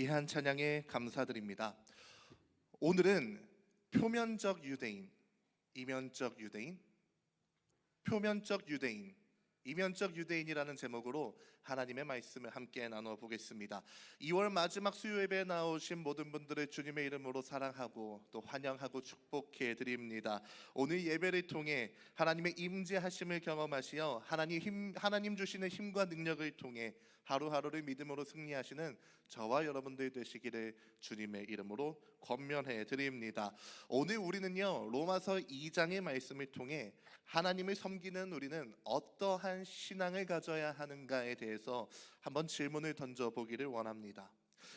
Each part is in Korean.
귀한 찬양에 감사드립니다. 오늘은 표면적 유대인, 이면적 유대인, 표면적 유대인, 이면적 유대인이라는 제목으로 하나님의 말씀을 함께 나눠 보겠습니다. 2월 마지막 수요 예배에 나오신 모든 분들을 주님의 이름으로 사랑하고 또 환영하고 축복해 드립니다. 오늘 예배를 통해 하나님의 임재하심을 경험하시어 하나님 주시는 힘과 능력을 통해 하루하루를 믿음으로 승리하시는 저와 여러분들 되시기를 주님의 이름으로 권면해 드립니다. 오늘 우리는요, 로마서 2장의 말씀을 통해 하나님을 섬기는 우리는 어떠한 신앙을 가져야 하는가에 대해서 한번 질문을 던져보기를 원합니다.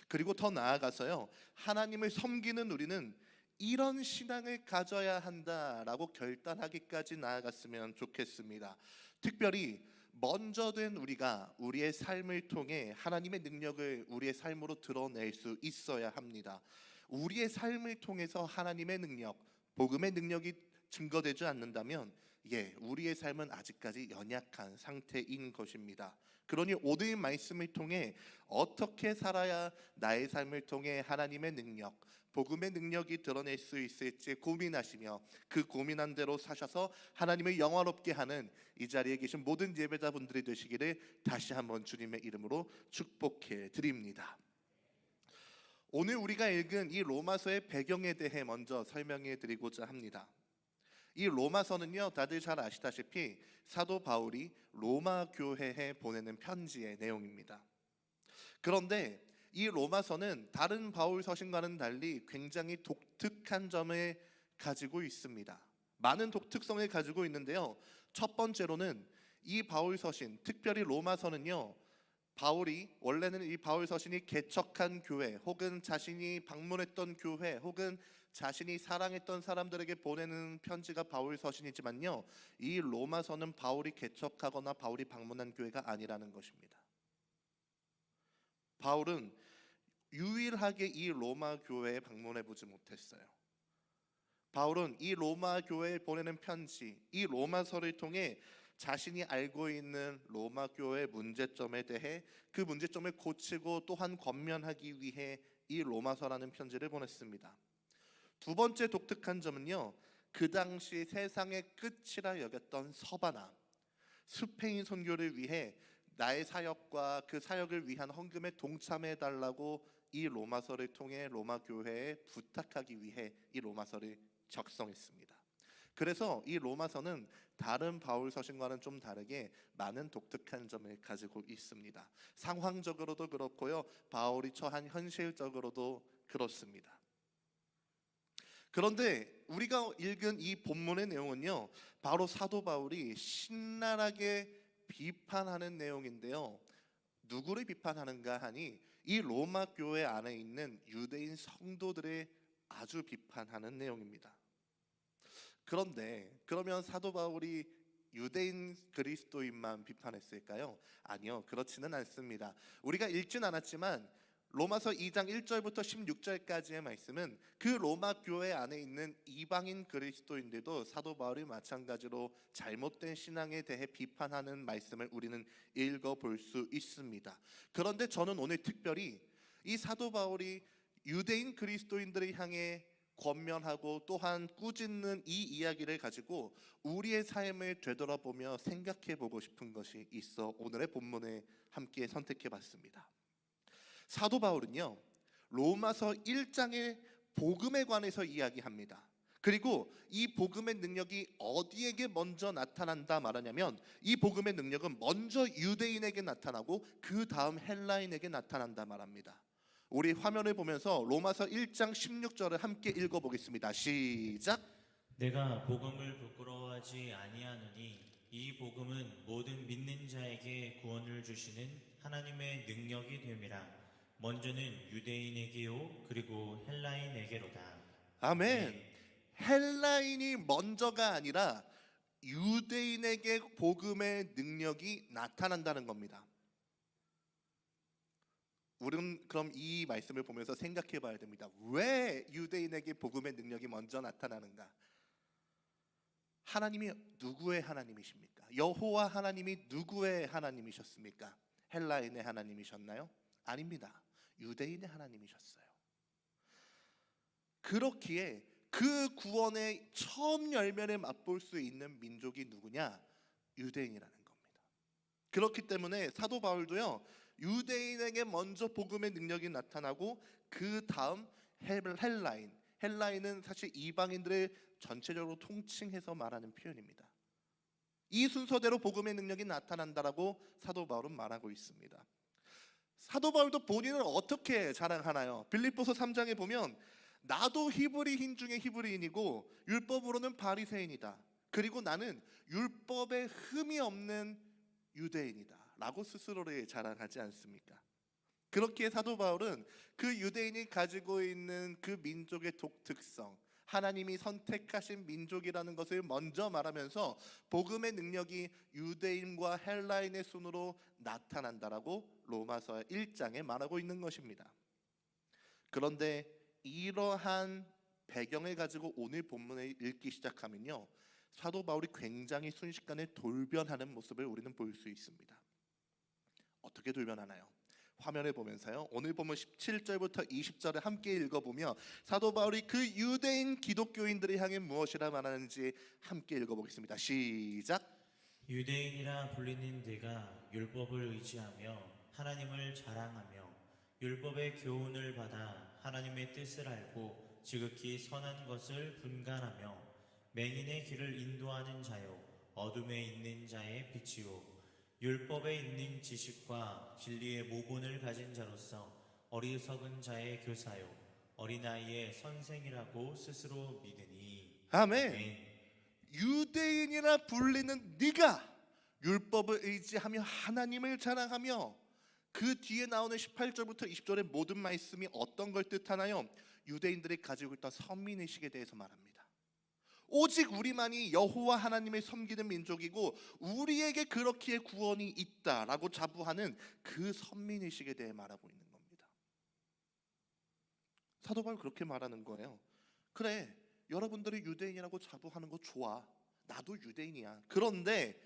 그리고 더 나아가서요, 하나님을 섬기는 우리는 이런 신앙을 가져야 한다라고 결단하기까지 나아갔으면 좋겠습니다. 특별히 먼저 된 우리가 우리의 삶을 통해 하나님의 능력을 우리의 삶으로 드러낼 수 있어야 합니다. 우리의 삶을 통해서 하나님의 능력, 복음의 능력이 증거되지 않는다면 우리의 삶은 아직까지 연약한 상태인 것입니다. 그러니 오늘 말씀을 통해 어떻게 살아야 나의 삶을 통해 하나님의 능력, 복음의 능력이 드러낼 수 있을지 고민하시며 그 고민한 대로 사셔서 하나님을 영화롭게 하는 이 자리에 계신 모든 예배자분들이 되시기를 다시 한번 주님의 이름으로 축복해 드립니다. 오늘 우리가 읽은 이 로마서의 배경에 대해 먼저 설명해 드리고자 합니다. 이 로마서는요, 다들 잘 아시다시피 사도 바울이 로마 교회에 보내는 편지의 내용입니다. 그런데 이 로마서는 다른 바울 서신과는 달리 굉장히 독특한 점을 가지고 있습니다. 많은 독특성을 가지고 있는데요, 첫 번째로는 이 바울 서신, 특별히 로마서는요, 바울이 원래는 이 바울 서신이 개척한 교회 혹은 자신이 방문했던 교회 혹은 자신이 사랑했던 사람들에게 보내는 편지가 바울 서신이지만요, 이 로마서는 바울이 개척하거나 바울이 방문한 교회가 아니라는 것입니다. 바울은 유일하게 이 로마 교회에 방문해 보지 못했어요. 바울은 이 로마 교회에 보내는 편지, 이 로마서를 통해 자신이 알고 있는 로마 교회의 문제점에 대해 그 문제점을 고치고 또한 권면하기 위해 이 로마서라는 편지를 보냈습니다. 두 번째 독특한 점은요, 그 당시 세상의 끝이라 여겼던 서바나, 스페인 선교를 위해 나의 사역과 그 사역을 위한 헌금에 동참해 달라고 이 로마서를 통해 로마 교회에 부탁하기 위해 이 로마서를 작성했습니다. 그래서 이 로마서는 다른 바울 서신과는 좀 다르게 많은 독특한 점을 가지고 있습니다. 상황적으로도 그렇고요, 바울이 처한 현실적으로도 그렇습니다. 그런데 우리가 읽은 이 본문의 내용은요, 바로 사도 바울이 신랄하게 비판하는 내용인데요, 누구를 비판하는가 하니 이 로마 교회 안에 있는 유대인 성도들을 아주 비판하는 내용입니다. 그런데 그러면 사도 바울이 유대인 그리스도인만 비판했을까요? 아니요, 그렇지는 않습니다. 우리가 읽진 않았지만 로마서 2장 1절부터 16절까지의 말씀은 그 로마 교회 안에 있는 이방인 그리스도인들도 사도 바울이 마찬가지로 잘못된 신앙에 대해 비판하는 말씀을 우리는 읽어볼 수 있습니다. 그런데 저는 오늘 특별히 이 사도 바울이 유대인 그리스도인들을 향해 권면하고 또한 꾸짖는 이 이야기를 가지고 우리의 삶을 되돌아보며 생각해 보고 싶은 것이 있어 오늘의 본문에 함께 선택해 봤습니다. 사도 바울은요, 로마서 1장의 복음에 관해서 이야기합니다. 그리고 이 복음의 능력이 어디에게 먼저 나타난다 말하냐면 이 복음의 능력은 먼저 유대인에게 나타나고 그 다음 헬라인에게 나타난다 말합니다. 우리 화면을 보면서 로마서 1장 16절을 함께 읽어보겠습니다. 시작. 내가 복음을 부끄러워하지 아니하노니 이 복음은 모든 믿는 자에게 구원을 주시는 하나님의 능력이 됨이라. 먼저는 유대인에게요 그리고 헬라인에게로다. 아멘. 헬라인이 먼저가 아니라 유대인에게 복음의 능력이 나타난다는 겁니다. 우리는 그럼 이 말씀을 보면서 생각해 봐야 됩니다. 왜 유대인에게 복음의 능력이 먼저 나타나는가? 하나님이 누구의 하나님이십니까? 여호와 하나님이 누구의 하나님이셨습니까? 헬라인의 하나님이셨나요? 아닙니다. 유대인의 하나님이셨어요. 그렇기에 그 구원의 처음 열매를 맛볼 수 있는 민족이 누구냐? 유대인이라는 겁니다. 그렇기 때문에 사도 바울도요, 유대인에게 먼저 복음의 능력이 나타나고 그 다음 헬라인은 사실 이방인들을 전체적으로 통칭해서 말하는 표현입니다. 이 순서대로 복음의 능력이 나타난다라고 사도 바울은 말하고 있습니다. 사도 바울도 본인을 어떻게 자랑하나요? 빌립보서 3장에 보면 나도 히브리인 중에 히브리인이고 율법으로는 바리새인이다. 그리고 나는 율법에 흠이 없는 유대인이다 라고 스스로를 자랑하지 않습니까? 그렇기에 사도 바울은 그 유대인이 가지고 있는 그 민족의 독특성, 하나님이 선택하신 민족이라는 것을 먼저 말하면서 복음의 능력이 유대인과 헬라인의 손으로 나타난다라고 로마서 1장에 말하고 있는 것입니다. 그런데 이러한 배경을 가지고 오늘 본문을 읽기 시작하면요, 사도 바울이 굉장히 순식간에 돌변하는 모습을 우리는 볼 수 있습니다. 어떻게 돌변하나요? 화면을 보면서요, 오늘 본문 17절부터 20절을 함께 읽어보며 사도 바울이 그 유대인 기독교인들을 향해 무엇이라 말하는지 함께 읽어보겠습니다. 시작. 유대인이라 불리는 네가 율법을 의지하며 하나님을 자랑하며 율법의 교훈을 받아 하나님의 뜻을 알고 지극히 선한 것을 분간하며 맹인의 길을 인도하는 자요 어둠에 있는 자의 빛이요 율법에 있는 지식과 진리의 모본을 가진 자로서 어리석은 자의 교사요 어린아이의 선생이라고 스스로 믿으니. 아멘. 아멘. 유대인이라 불리는 네가 율법을 의지하며 하나님을 자랑하며, 그 뒤에 나오는 18절부터 20절의 모든 말씀이 어떤 걸 뜻하나요? 유대인들이 가지고 있던 선민의식에 대해서 말합니다. 오직 우리만이 여호와 하나님을 섬기는 민족이고 우리에게 그렇기에 구원이 있다라고 자부하는 그 선민의식에 대해 말하고 있는 겁니다. 사도 바울 그렇게 말하는 거예요. 그래, 여러분들이 유대인이라고 자부하는 거 좋아. 나도 유대인이야. 그런데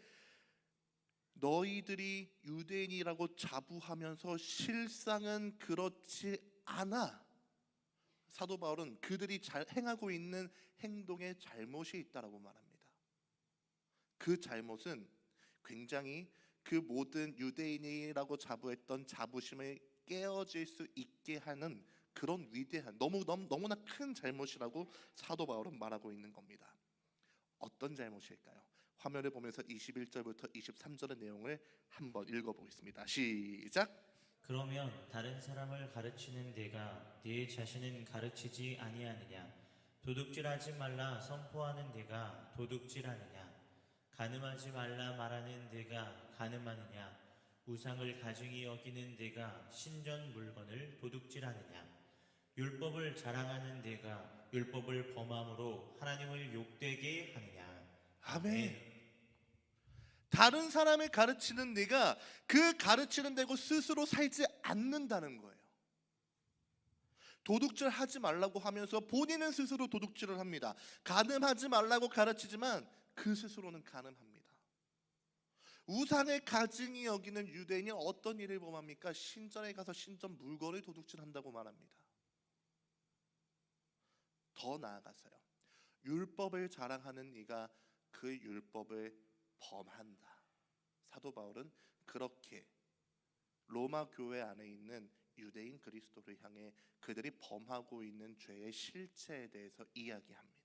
너희들이 유대인이라고 자부하면서 실상은 그렇지 않아. 사도 바울은 그들이 행하고 있는 행동에 잘못이 있다라고 말합니다. 그 잘못은 굉장히 그 모든 유대인이라고 자부했던 자부심을 깨어질 수 있게 하는 그런 위대한 너무나 큰 잘못이라고 사도 바울은 말하고 있는 겁니다. 어떤 잘못일까요? 화면을 보면서 21절부터 23절의 내용을 한번 읽어보겠습니다. 시작. 그러면 다른 사람을 가르치는 네가 네 자신은 가르치지 아니하느냐? 도둑질하지 말라 선포하는 네가 도둑질하느냐? 간음하지 말라 말하는 네가 간음하느냐? 우상을 가증히 여기는 네가 신전 물건을 도둑질하느냐? 율법을 자랑하는 네가 율법을 범함으로 하나님을 욕되게 하느냐? 아멘. 다른 사람을 가르치는 네가 그 가르치는 대로 스스로 살지 않는다는 거예요. 도둑질 하지 말라고 하면서 본인은 스스로 도둑질을 합니다. 간음하지 말라고 가르치지만 그 스스로는 간음합니다. 우상을 가증히 여기는 유대인이 어떤 일을 범합니까? 신전에 가서 신전 물건을 도둑질한다고 말합니다. 더 나아가서요, 율법을 자랑하는 네가 그 율법을 범한다. 사도 바울은 그렇게 로마 교회 안에 있는 유대인 그리스도를 향해 그들이 범하고 있는 죄의 실체에 대해서 이야기합니다.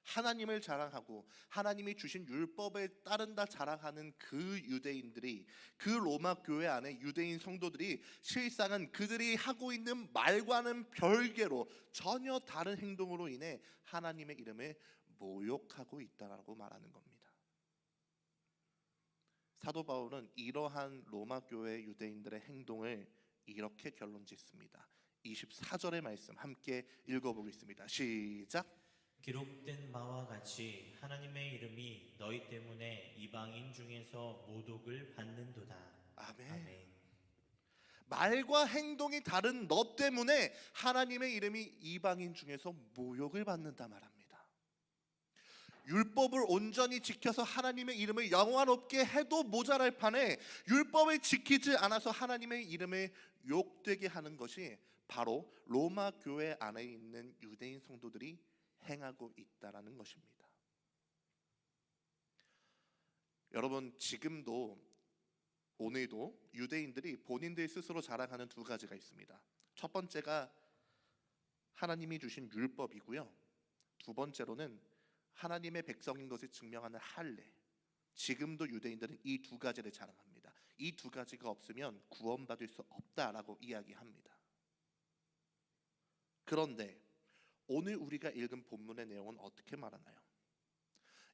하나님을 자랑하고 하나님이 주신 율법을 따른다 자랑하는 그 유대인들이, 그 로마 교회 안에 유대인 성도들이 실상은 그들이 하고 있는 말과는 별개로 전혀 다른 행동으로 인해 하나님의 이름을 모욕하고 있다라고 말하는 겁니다. 사도 바울은 이러한 로마 교회 유대인들의 행동을 이렇게 결론 짓습니다. 24절의 말씀 함께 읽어보겠습니다. 시작. 기록된 바와 같이 하나님의 이름이 너희 때문에 이방인 중에서 모독을 받는도다. 아멘. 아멘. 말과 행동이 다른 너 때문에 하나님의 이름이 이방인 중에서 모욕을 받는다 말합니다. 율법을 온전히 지켜서 하나님의 이름을 영화롭게 해도 모자랄 판에 율법을 지키지 않아서 하나님의 이름을 욕되게 하는 것이 바로 로마 교회 안에 있는 유대인 성도들이 행하고 있다라는 것입니다. 여러분, 지금도 오늘도 유대인들이 본인들 스스로 자랑하는 두 가지가 있습니다. 첫 번째가 하나님이 주신 율법이고요. 두 번째로는 하나님의 백성인 것을 증명하는 할례. 지금도 유대인들은 이 두 가지를 자랑합니다. 이 두 가지가 없으면 구원받을 수 없다라고 이야기합니다. 그런데 오늘 우리가 읽은 본문의 내용은 어떻게 말하나요?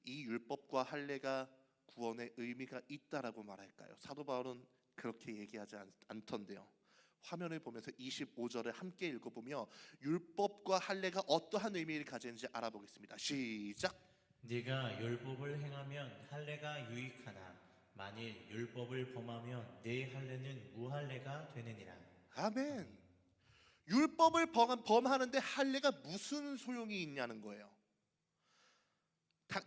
이 율법과 할례가 구원의 의미가 있다라고 말할까요? 사도 바울은 그렇게 얘기하지 않던데요. 화면을 보면서 25절을 함께 읽어보며 율법과 할례가 어떠한 의미를 가지는지 알아보겠습니다. 시작! 네가 율법을 행하면 할례가 유익하나 만일 율법을 범하면 네 할례는 무할례가 되느니라. 아멘. 율법을 범하는데 할례가 무슨 소용이 있냐는 거예요.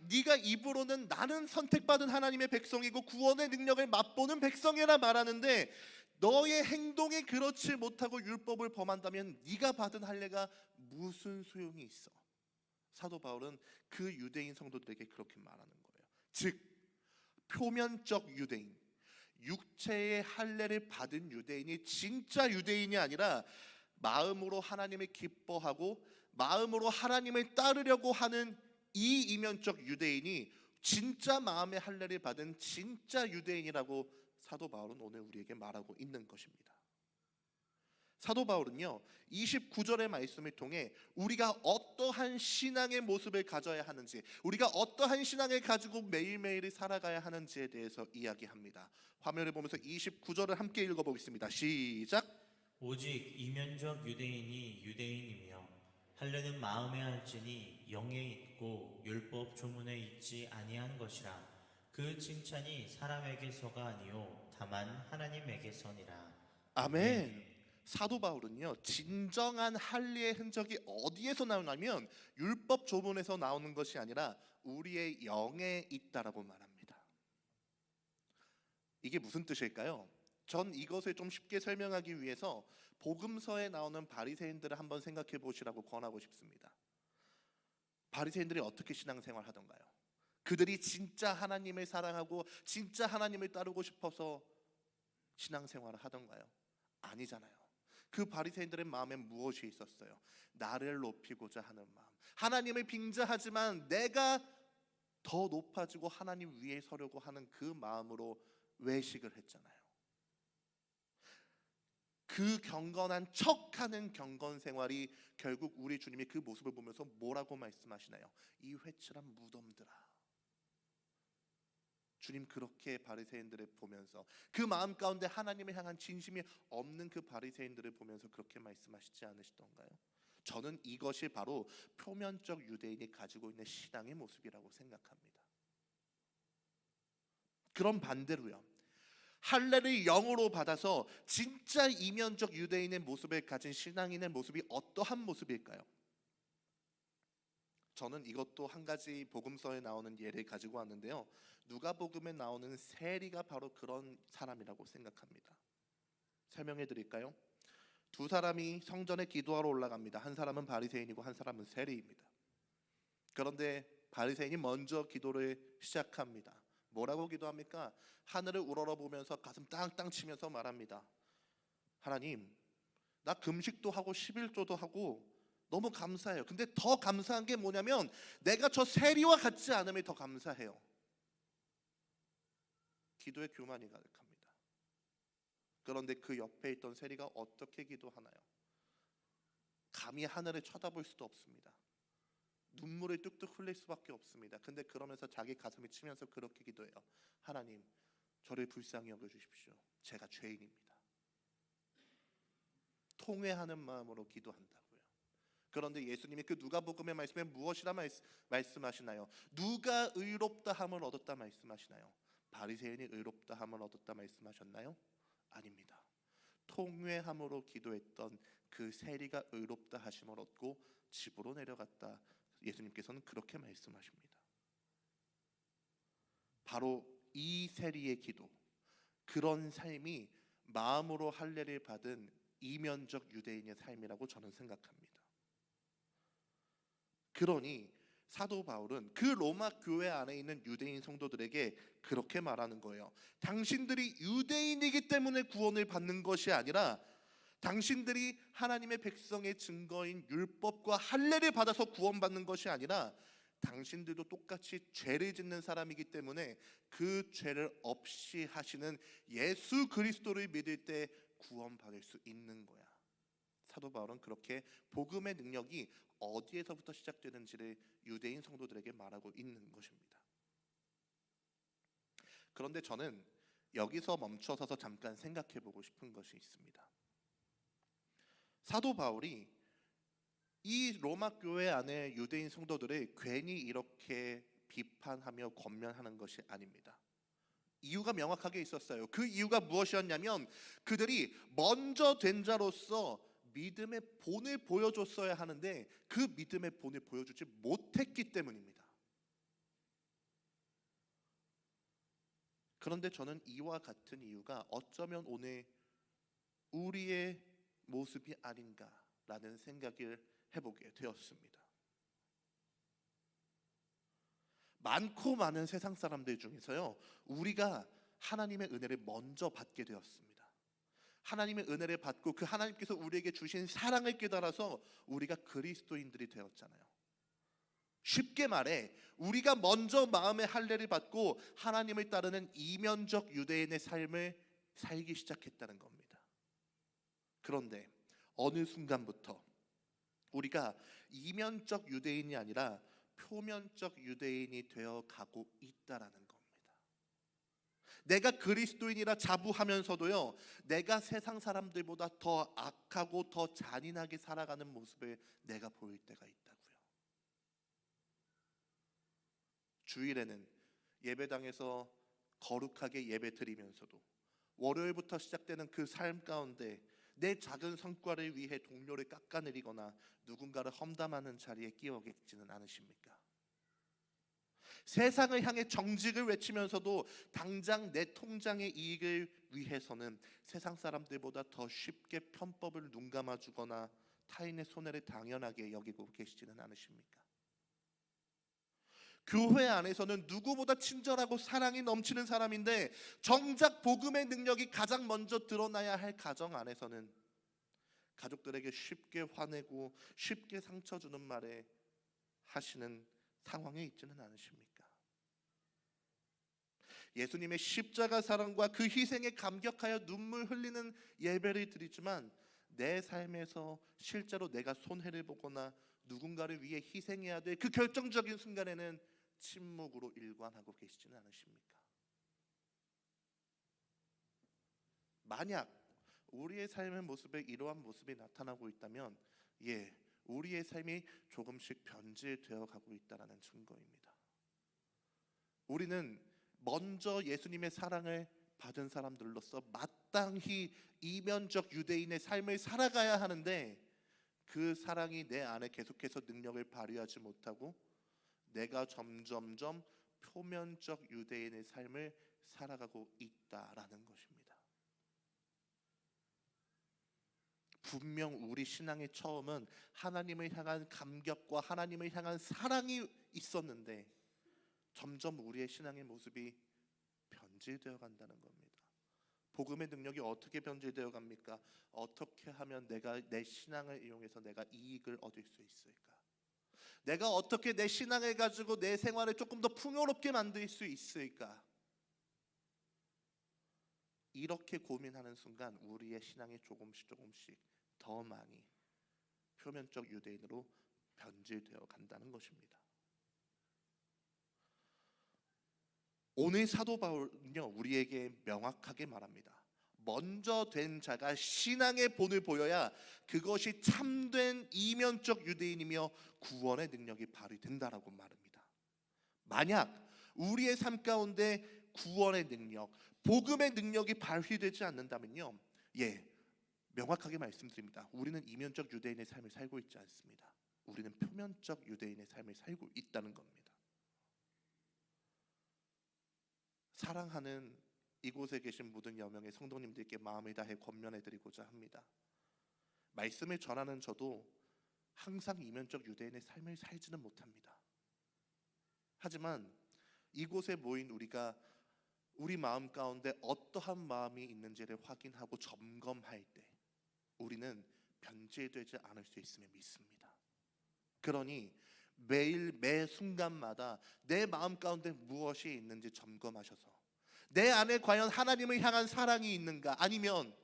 네가 입으로는 나는 선택받은 하나님의 백성이고 구원의 능력을 맛보는 백성이라 말하는데 너의 행동이 그렇지 못하고 율법을 범한다면 네가 받은 할례가 무슨 소용이 있어? 사도 바울은 그 유대인 성도들에게 그렇게 말하는 거예요. 즉 표면적 유대인, 육체의 할례를 받은 유대인이 진짜 유대인이 아니라 마음으로 하나님을 기뻐하고 마음으로 하나님을 따르려고 하는 이 이면적 유대인이 진짜 마음의 할례를 받은 진짜 유대인이라고 사도 바울은 오늘 우리에게 말하고 있는 것입니다. 사도 바울은요 29절의 말씀을 통해 우리가 어떠한 신앙의 모습을 가져야 하는지, 우리가 어떠한 신앙을 가지고 매일매일 살아가야 하는지에 대해서 이야기합니다. 화면을 보면서 29절을 함께 읽어보겠습니다. 시작! 오직 이면적 유대인이 유대인이며 할례는 마음에 할지니 영에 있고 율법 조문에 있지 아니한 것이라. 그 칭찬이 사람에게서가 아니요 다만 하나님에게서니라. 아멘. 사도 바울은요 진정한 할례의 흔적이 어디에서 나오냐면 율법 조문에서 나오는 것이 아니라 우리의 영에 있다라고 말합니다. 이게 무슨 뜻일까요? 전 이것을 좀 쉽게 설명하기 위해서 복음서에 나오는 바리새인들을 한번 생각해 보시라고 권하고 싶습니다. 바리새인들이 어떻게 신앙생활 하던가요? 그들이 진짜 하나님을 사랑하고 진짜 하나님을 따르고 싶어서 신앙생활을 하던가요? 아니잖아요. 그 바리새인들의 마음에 무엇이 있었어요? 나를 높이고자 하는 마음. 하나님을 빙자하지만 내가 더 높아지고 하나님 위에 서려고 하는 그 마음으로 외식을 했잖아요. 그 경건한 척하는 경건 생활이 결국 우리 주님이 그 모습을 보면서 뭐라고 말씀하시나요? 이 회칠한 무덤들아. 주님 그렇게 바리새인들을 보면서 그 마음 가운데 하나님을 향한 진심이 없는 그 바리새인들을 보면서 그렇게 말씀하시지 않으시던가요? 저는 이것이 바로 표면적 유대인이 가지고 있는 신앙의 모습이라고 생각합니다. 그런 반대로요, 할례를 영으로 받아서 진짜 이면적 유대인의 모습을 가진 신앙인의 모습이 어떠한 모습일까요? 저는 이것도 한 가지 복음서에 나오는 예를 가지고 왔는데요. 누가복음에 나오는 세리가 바로 그런 사람이라고 생각합니다. 설명해 드릴까요? 두 사람이 성전에 기도하러 올라갑니다. 한 사람은 바리새인이고 한 사람은 세리입니다. 그런데 바리새인이 먼저 기도를 시작합니다. 뭐라고 기도합니까? 하늘을 우러러보면서 가슴 땅땅 치면서 말합니다. 하나님, 나 금식도 하고 11조도 하고 너무 감사해요. 근데 더 감사한 게 뭐냐면 내가 저 세리와 같지 않음이 더 감사해요. 기도에 교만이 가득합니다. 그런데 그 옆에 있던 세리가 어떻게 기도하나요? 감히 하늘을 쳐다볼 수도 없습니다. 눈물을 뚝뚝 흘릴 수밖에 없습니다. 근데 그러면서 자기 가슴이 치면서 그렇게 기도해요. 하나님, 저를 불쌍히 여겨주십시오. 제가 죄인입니다. 통회하는 마음으로 기도한다고요. 그런데 예수님이 그 누가복음의 말씀에 무엇이라 말씀하시나요? 누가 의롭다 함을 얻었다 말씀하시나요? 바리새인이 의롭다 함을 얻었다 말씀하셨나요? 아닙니다. 통회함으로 기도했던 그 세리가 의롭다 하심을 얻고 집으로 내려갔다. 예수님께서는 그렇게 말씀하십니다. 바로 이 세리의 기도, 그런 삶이 마음으로 할례를 받은 이면적 유대인의 삶이라고 저는 생각합니다. 그러니 사도 바울은 그 로마 교회 안에 있는 유대인 성도들에게 그렇게 말하는 거예요. 당신들이 유대인이기 때문에 구원을 받는 것이 아니라 당신들이 하나님의 백성의 증거인 율법과 할례를 받아서 구원받는 것이 아니라 당신들도 똑같이 죄를 짓는 사람이기 때문에 그 죄를 없이 하시는 예수 그리스도를 믿을 때 구원받을 수 있는 거야. 사도 바울은 그렇게 복음의 능력이 어디에서부터 시작되는지를 유대인 성도들에게 말하고 있는 것입니다. 그런데 저는 여기서 멈춰서서 잠깐 생각해 보고 싶은 것이 있습니다. 사도 바울이 이 로마 교회 안에 유대인 성도들을 괜히 이렇게 비판하며 권면하는 것이 아닙니다. 이유가 명확하게 있었어요. 그 이유가 무엇이었냐면 그들이 먼저 된 자로서 믿음의 본을 보여줬어야 하는데 그 믿음의 본을 보여주지 못했기 때문입니다. 그런데 저는 이와 같은 이유가 어쩌면 오늘 우리의 모습이 아닌가라는 생각을 해보게 되었습니다. 많고 많은 세상 사람들 중에서요, 우리가 하나님의 은혜를 먼저 받게 되었습니다. 하나님의 은혜를 받고 그 하나님께서 우리에게 주신 사랑을 깨달아서 우리가 그리스도인들이 되었잖아요. 쉽게 말해 우리가 먼저 마음의 할례를 받고 하나님을 따르는 이면적 유대인의 삶을 살기 시작했다는 겁니다. 그런데 어느 순간부터 우리가 이면적 유대인이 아니라 표면적 유대인이 되어 가고 있다라는 겁니다. 내가 그리스도인이라 자부하면서도요, 내가 세상 사람들보다 더 악하고 더 잔인하게 살아가는 모습을 내가 보일 때가 있다고요. 주일에는 예배당에서 거룩하게 예배 드리면서도 월요일부터 시작되는 그 삶 가운데 내 작은 성과를 위해 동료를 깎아내리거나 누군가를 험담하는 자리에 끼어 계시지는 않으십니까? 세상을 향해 정직을 외치면서도 당장 내 통장의 이익을 위해서는 세상 사람들보다 더 쉽게 편법을 눈감아주거나 타인의 손해를 당연하게 여기고 계시지는 않으십니까? 교회 안에서는 누구보다 친절하고 사랑이 넘치는 사람인데 정작 복음의 능력이 가장 먼저 드러나야 할 가정 안에서는 가족들에게 쉽게 화내고 쉽게 상처 주는 말에 하시는 상황에 있지는 않으십니까? 예수님의 십자가 사랑과 그 희생에 감격하여 눈물 흘리는 예배를 드리지만 내 삶에서 실제로 내가 손해를 보거나 누군가를 위해 희생해야 될 그 결정적인 순간에는 침묵으로 일관하고 계시지는 않으십니까? 만약 우리의 삶의 모습에 이러한 모습이 나타나고 있다면 우리의 삶이 조금씩 변질되어 가고 있다는 증거입니다. 우리는 먼저 예수님의 사랑을 받은 사람들로서 마땅히 이면적 유대인의 삶을 살아가야 하는데 그 사랑이 내 안에 계속해서 능력을 발휘하지 못하고 내가 점점점 표면적 유대인의 삶을 살아가고 있다라는 것입니다. 분명 우리 신앙의 처음은 하나님을 향한 감격과 하나님을 향한 사랑이 있었는데 점점 우리의 신앙의 모습이 변질되어 간다는 겁니다. 복음의 능력이 어떻게 변질되어 갑니까? 어떻게 하면 내가 내 신앙을 이용해서 내가 이익을 얻을 수 있을까? 내가 어떻게 내 신앙을 가지고 내 생활을 조금 더 풍요롭게 만들 수 있을까? 이렇게 고민하는 순간 우리의 신앙이 조금씩 더 많이 표면적 유대인으로 변질되어 간다는 것입니다. 오늘 사도 바울은요, 우리에게 명확하게 말합니다. 먼저 된 자가 신앙의 본을 보여야 그것이 참된 이면적 유대인이며 구원의 능력이 발휘된다라고 말합니다. 만약 우리의 삶 가운데 구원의 능력, 복음의 능력이 발휘되지 않는다면요, 명확하게 말씀드립니다. 우리는 이면적 유대인의 삶을 살고 있지 않습니다. 우리는 표면적 유대인의 삶을 살고 있다는 겁니다. 사랑하는 이곳에 계신 모든 여명의 성도님들께 마음을 다해 권면해 드리고자 합니다. 말씀을 전하는 저도 항상 이면적 유대인의 삶을 살지는 못합니다. 하지만 이곳에 모인 우리가 우리 마음 가운데 어떠한 마음이 있는지를 확인하고 점검할 때 우리는 변질되지 않을 수 있음을 믿습니다. 그러니 매일 매 순간마다 내 마음 가운데 무엇이 있는지 점검하셔서 내 안에 과연 하나님을 향한 사랑이 있는가, 아니면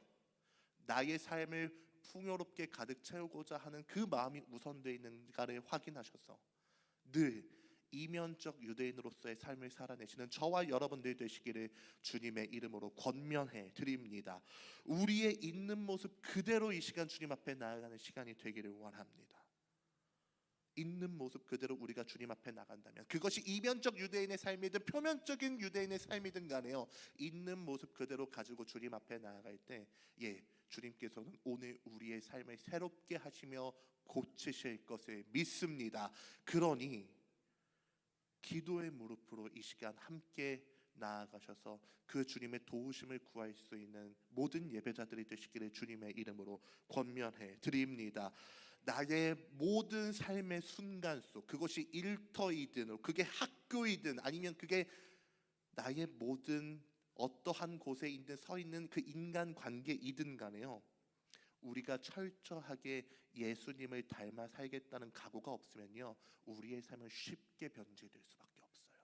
나의 삶을 풍요롭게 가득 채우고자 하는 그 마음이 우선되어 있는가를 확인하셔서 늘 이면적 유대인으로서의 삶을 살아내시는 저와 여러분들 되시기를 주님의 이름으로 권면해 드립니다. 우리의 있는 모습 그대로 이 시간 주님 앞에 나아가는 시간이 되기를 원합니다. 있는 모습 그대로 우리가 주님 앞에 나간다면, 그것이 이면적 유대인의 삶이든 표면적인 유대인의 삶이든 간에요, 있는 모습 그대로 가지고 주님 앞에 나아갈 때 주님께서는 오늘 우리의 삶을 새롭게 하시며 고치실 것을 믿습니다. 그러니 기도의 무릎으로 이 시간 함께 나아가셔서 그 주님의 도우심을 구할 수 있는 모든 예배자들이 되시기를 주님의 이름으로 권면해 드립니다. 나의 모든 삶의 순간 속, 그것이 일터이든 그게 학교이든 아니면 그게 나의 모든 어떠한 곳에 있는 서 있는 그 인간 관계이든 간에요, 우리가 철저하게 예수님을 닮아 살겠다는 각오가 없으면요, 우리의 삶은 쉽게 변질될 수밖에 없어요.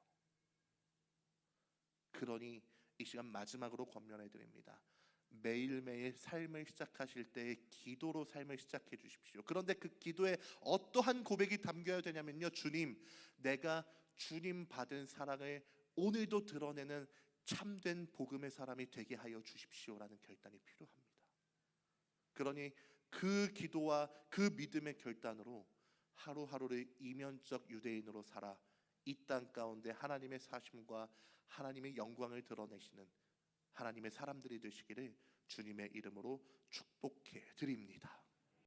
그러니 이 시간 마지막으로 권면해 드립니다. 매일매일 삶을 시작하실 때 기도로 삶을 시작해 주십시오. 그런데 그 기도에 어떠한 고백이 담겨야 되냐면요, 주님, 내가 주님 받은 사랑을 오늘도 드러내는 참된 복음의 사람이 되게 하여 주십시오라는 결단이 필요합니다. 그러니 그 기도와 그 믿음의 결단으로 하루하루를 이면적 유대인으로 살아 이 땅 가운데 하나님의 사심과 하나님의 영광을 드러내시는 하나님의 사람들이 되시기를 주님의 이름으로 축복해 드립니다.